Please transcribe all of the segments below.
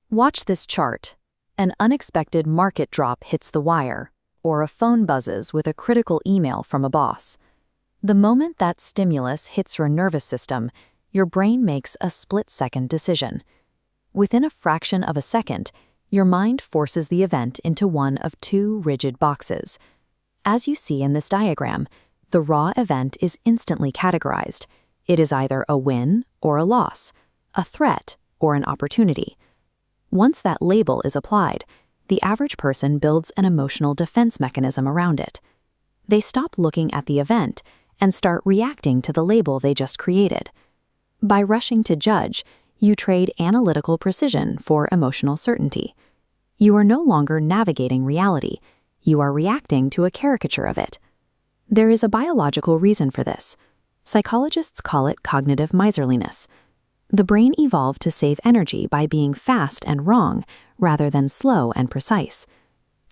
Watch this chart. An unexpected market drop hits the wire, or a phone buzzes with a critical email from a boss. The moment that stimulus hits your nervous system, your brain makes a split-second decision. Within a fraction of a second, your mind forces the event into one of two rigid boxes. As you see in this diagram, the raw event is instantly categorized. It is either a win or a loss, a threat or an opportunity. Once that label is applied, the average person builds an emotional defense mechanism around it. They stop looking at the event and start reacting to the label they just created. By rushing to judge, you trade analytical precision for emotional certainty. You are no longer navigating reality, you are reacting to a caricature of it. There is a biological reason for this. Psychologists call it cognitive miserliness. The brain evolved to save energy by being fast and wrong rather than slow and precise.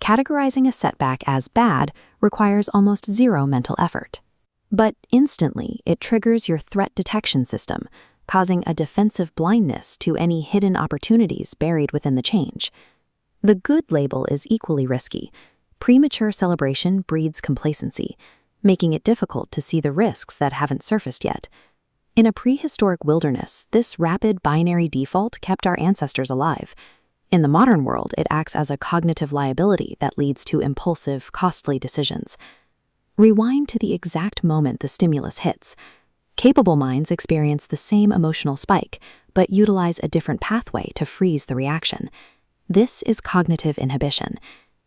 Categorizing a setback as bad requires almost zero mental effort. But instantly, it triggers your threat detection system, causing a defensive blindness to any hidden opportunities buried within the change. The good label is equally risky. Premature celebration breeds complacency, making it difficult to see the risks that haven't surfaced yet. In a prehistoric wilderness, this rapid binary default kept our ancestors alive. In the modern world, it acts as a cognitive liability that leads to impulsive, costly decisions. Rewind to the exact moment the stimulus hits. Capable minds experience the same emotional spike, but utilize a different pathway to freeze the reaction. This is cognitive inhibition.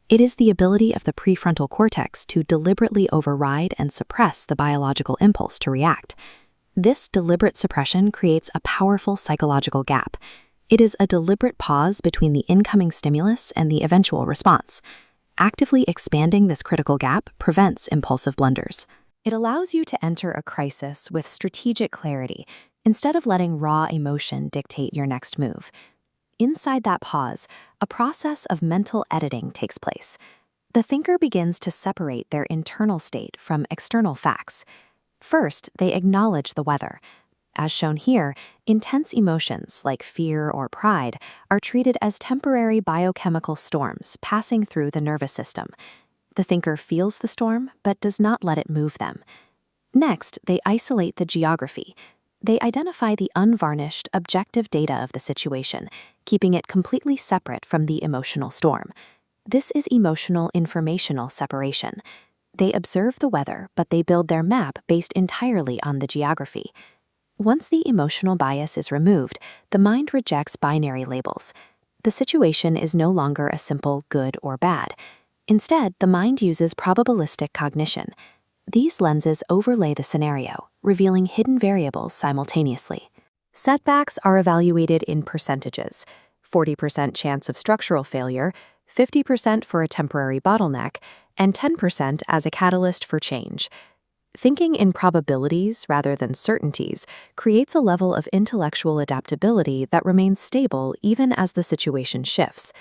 It is the ability of the prefrontal cortex to deliberately override and suppress the biological impulse to react. This deliberate suppression creates a powerful psychological gap. It is a deliberate pause between the incoming stimulus and the eventual response. Actively expanding this critical gap prevents impulsive blunders. It allows you to enter a crisis with strategic clarity instead of letting raw emotion dictate your next move. Inside that pause, a process of mental editing takes place. The thinker begins to separate their internal state from external facts. First, they acknowledge the weather. As shown here, intense emotions like fear or pride are treated as temporary biochemical storms passing through the nervous system. The thinker feels the storm, but does not let it move them. Next, they isolate the geography. They identify the unvarnished, objective data of the situation, keeping it completely separate from the emotional storm. This is emotional informational separation. They observe the weather, but they build their map based entirely on the geography. Once the emotional bias is removed, the mind rejects binary labels. The situation is no longer a simple good or bad. Instead, the mind uses probabilistic cognition. These lenses overlay the scenario, revealing hidden variables simultaneously. Setbacks are evaluated in percentages: 40% chance of structural failure, 50% for a temporary bottleneck, and 10% as a catalyst for change. Thinking in probabilities rather than certainties creates a level of intellectual adaptability that remains stable even as the situation shifts.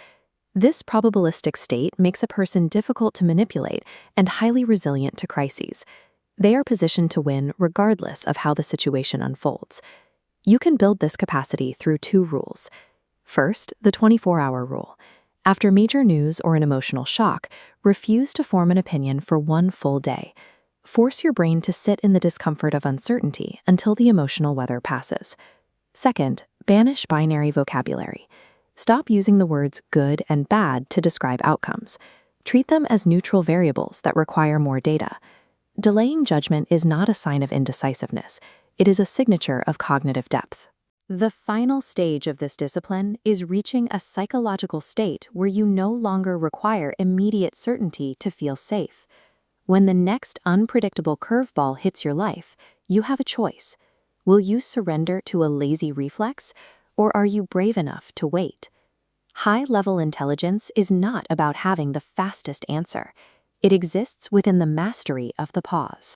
This probabilistic state makes a person difficult to manipulate and highly resilient to crises. They are positioned to win regardless of how the situation unfolds. You can build this capacity through two rules. First, the 24-hour rule. After major news or an emotional shock, refuse to form an opinion for one full day. Force your brain to sit in the discomfort of uncertainty until the emotional weather passes. Second, banish binary vocabulary. Stop using the words good and bad to describe outcomes. Treat them as neutral variables that require more data. Delaying judgment is not a sign of indecisiveness. It is a signature of cognitive depth. The final stage of this discipline is reaching a psychological state where you no longer require immediate certainty to feel safe. When the next unpredictable curveball hits your life, you have a choice. Will you surrender to a lazy reflex, or are you brave enough to wait? High-level intelligence is not about having the fastest answer. It exists within the mastery of the pause.